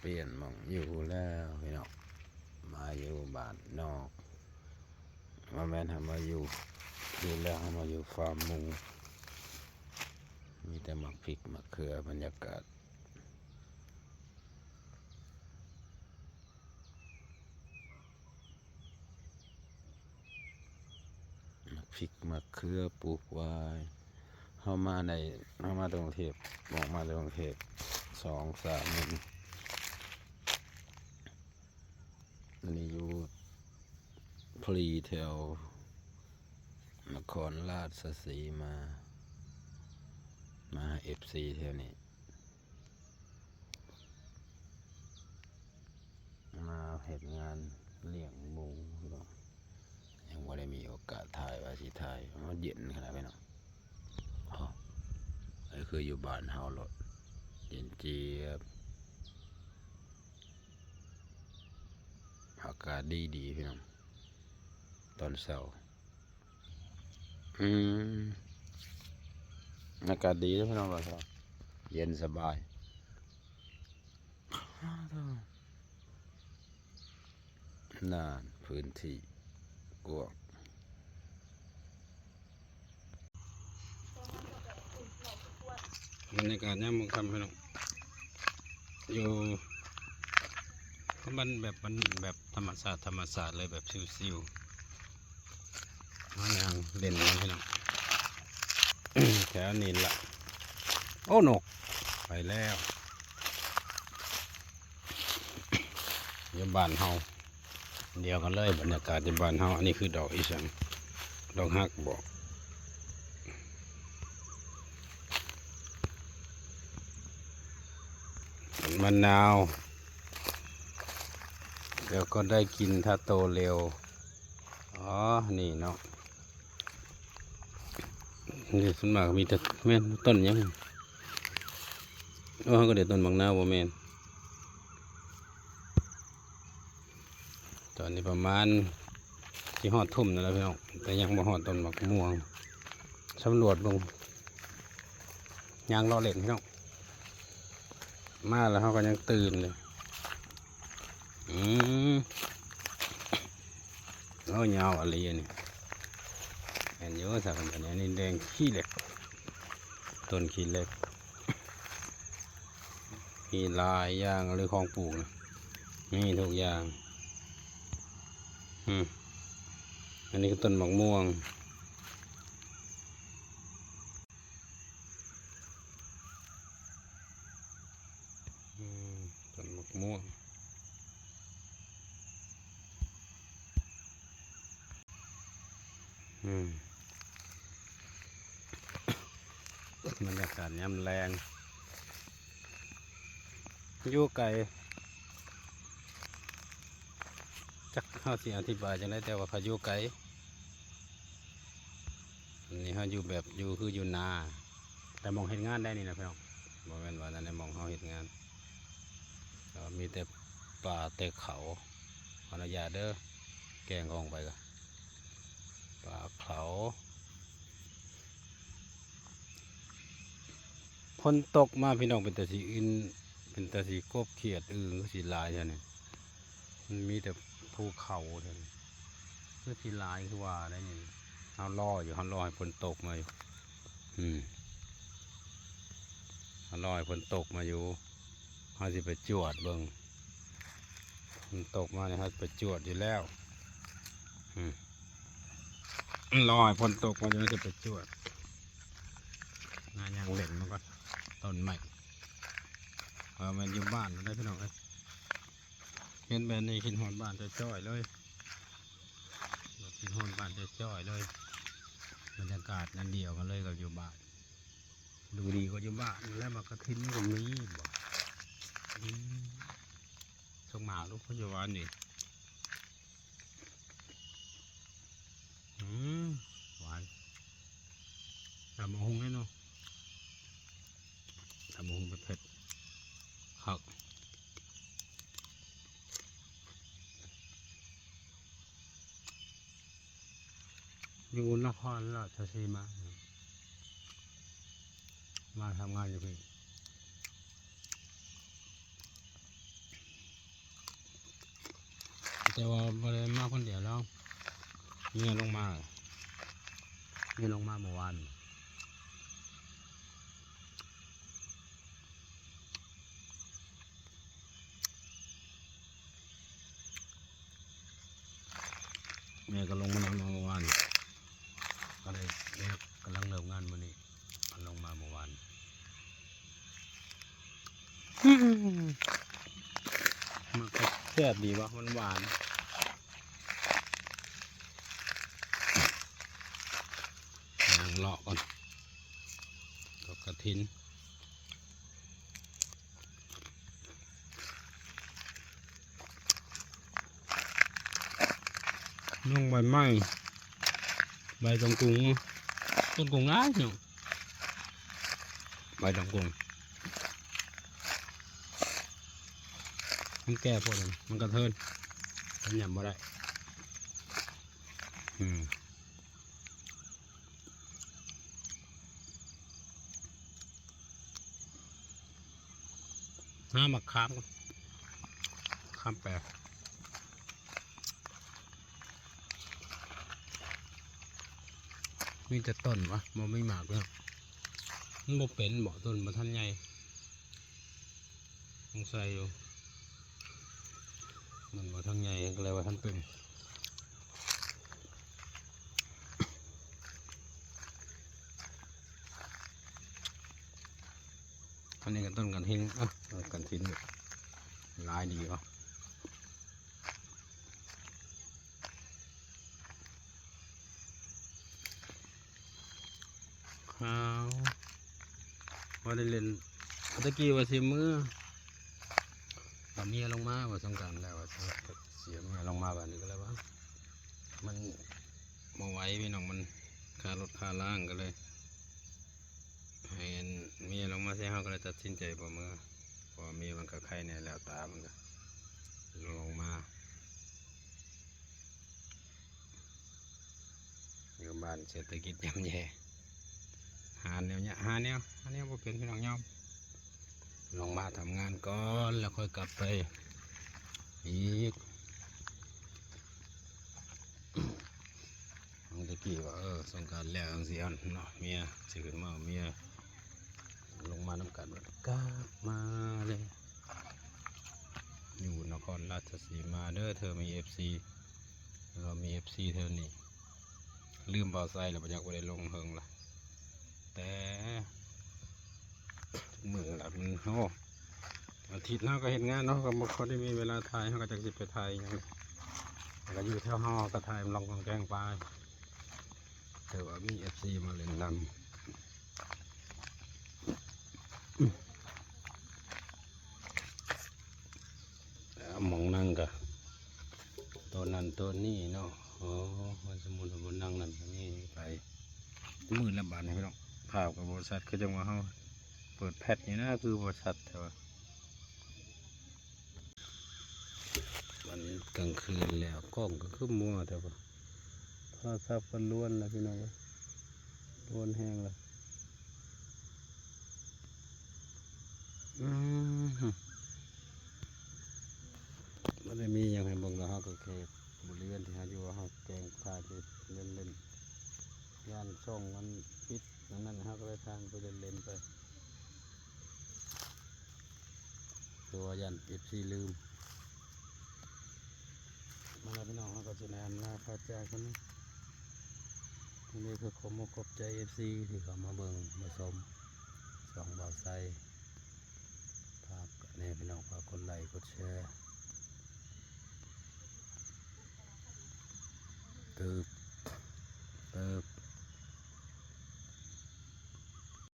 ปลี่ยนหม่องอยู่แล้วพี่น้องมาอยู่บ้านนอกมาแม่นทำมาอยู่ที่แล้วมาอยู่ฟาร์มหมูมีแต่หมักพริกหมักเขือบรรยากาศหมักพริกหมักเขือปลูกไว้เข้ามาตรงเทพบอกมาตรงเทพ2-3 มื้อนี่อยู่พลีแถวนครราชสีมาFCแถวนี้มาเฮ็ดงานเลี้ยงหมูยังไม่ได้มีโอกาสถ่ายว่าสิถ่ายมันเย็นขนาดไหนเนาะก็คืออยู่บ้านเฮารถเย็นเจี๊ยบอากาศดีพี่น้องตอนเช้าอากาศดีนะพี่น้องตอนเช้าเย็นสบายน่านพื้นที่กว้างบรรยากาศยามมื้อค่ำพี่น้องอยู่มันแบบธรรมชาติเลยแบบชิวๆมาอย่างเด่นเลยพี่น้องแถวนี้ละโอ้นกไปแล้วอยู่บ้านเฮาเดียวกันเลยบรรยากาศที่บ้านเฮาอันนี้คือดอกอีสังดอกฮักบอกมะนาวเดี๋ยวก็ได้กินถ้าโตเร็วอ๋อนี่เนาะนี่ส่วนมากมีแต่แม่นต้นยังก็เดี๋ยวต้นบางนาวบ่แม่นตอนนี้ประมาณที่หอดทุ่มนั่นแหละพี่น้องแต่ยังบ่หอดต้นมะม่วงสำรวจลงยางรอเล่นพี่น้องมาแล้วเขาก็ยังตื่นเลยแล้วยาวอะไรนี่เห็นเยอะสักคนนี้นี่แดงขี้เหล็กต้นขี้เหล็กมีลายย่างหรือของปลูกนะมีทุกอย่างอันนี้คือต้นมะม่วงต้นมะม่วงบรรยากาศย่ำแรงอยู่ไกลจักเขาสิอธิบายจังได๋แต่ว่าเขาอยู่ไกลนี่เขาอยู่แบบอยู่คืออยู่นาแต่มองเห็นงานได้นี่นะพี่น้องบ่แม่นว่านั่นในมองเขาเห็นงานมีแต่ป่าแต่เขาขออนุญาตเด้อแกงของไปก็ป่าเขาฝนตกมาพี่น้องเป็นแต่สีอื่นเป็นแต่สีกบเขียดก็สีลายใช่ไหมมันมีแต่ภูเขาเท่านั้นคือสีลายคือว่าได้นี่เขารอให้ฝนตกมาอยู่เขารอให้ฝนตกมาอยู่เขาสิไปจวดเบิ่งฝนตกมาเนี่ยเขาไปจวดอยู่แล้วรอให้ฝนตกมาอยู่จะไปจวดงานยังเล่นมันก็ต้นใหม่มันอยู่บ้านได้พี่น้องเห็นแบบนี้กินหอนบ้านจะจ้อยเลยกินหอนบ้านจะจ้อยเลยบรรยากาศนั่นเดียวกันเลยกับอยู่บ้านดูดีกว่าอยู่บ้านแล้วมากระทิ้นก็มีบอกส่งหมาลูกเขาอยู่บ้านนี่หวานทำมะฮุงให้เนาะทำมะฮุงเผ็ดครับอยู่นครราชสีมาทำงานอยู่พี่ แต่ว่าบ่ได้มาคนเดียวแล้วเมียลงมาเมื่อวานเมียก็ลงมานอนเมื่อวานก็เลยเมียกำลังเริ่มงานวันนี้มันลงมาเมื่อวานมันก็แซ่บดีวะมันหวานนางเลาะก่อนดอกกระถินนุ่งใบไม้ใบตองกุ้งต้นกุ้งร้ายอยู่ใบตองกุ้งมันแก่พวกนั้นมันกระเทินมันหยำบ่ได้ห้ามักข้ามแปะมีจะต้นวะมันไม่หมากเลยมันบ่เป็นบ่ต้นบ่ท่านใหญ่ต้องใส่อยู่มันบ่ท่านใหญ่ก็เลยว่าท่านเป็นอันนี้ก็ต้นกันทิ้งกันทิ้งลายดีวะข้าวว่าได้เล่นตะกี้ว่าสิมือเมียลงมาว่าสงกรานต์แล้วว่าเสียเมียลงมาแบบนี้ก็เลยว่ามันมาไหวพี่น้องมันค่ารถค่าล่างก็เลยให้เมียลงมาเสียเขาก็เลยตัดสินใจพอเมื่อพอเมียมันก็ไข้เนี่ยแล้วตามันก็ลงมาอยู่บ้านเศรษฐกิจย่ำแย่หาแนวเนี่ยหาแนวพอเป็นพี่น้องยอมลงมาทำงานก่อนแล้วค่อยกลับไปอีกตะกี้ว่าสงกรานต์แล้วเสียเนาะเมียสิขึ้นมาเมียลงมาน้ำกันกลับมาเลยอยู่นครราชสีมาเด้อเธอมีFCเรามีFCเธอนี่ลืมเบาไซแล้วปัญญาก็ได้ลงเฮิงละแต่มือละมันอาทิตย์หน้าก็เห็นงานเนาะก็บ่ค่อยได้มีเวลาถ่ายเขาก็จะสิไปถ่ายอย่างก็อยู่แถวห้องก็ถ่ายลองแกงปลาแต่ว่ามีFCมาเล่นนำมองนั่งกะตัวนั้นตัวนี้เนาะมันสมุนบนนั่งนั่นนี่ไปมืดละบาทนี่พี่น้องภาพกับบริษัทคือจังหวะเขาเปิดแพทนี่นะคือบริษัทแต่ว่ามันกลางคืนแล้วกล้องก็คือมัวแต่ว่าโทรศัพท์มันล้วนแล้วพี่น้องล้วนแห้งแล้วมันได้มีอย่างไรบ้างแล้วเขาก็แค่บริเวณที่เขาอยู่เขาแกงพาไปเล่นงานช่องมันปิดนั้นเขาก็เลยทางไปเล่นไปตัวยันปิดซีลืมมาแล้วพี่น้องเขาก็จะนำลาพาจากคนนี้นี่คือขอบใจFCที่เขามาเบิ่งมาชมสองบ่าวไซภาพนี่พี่น้องฝากกดไลค์กดแชร์ตึก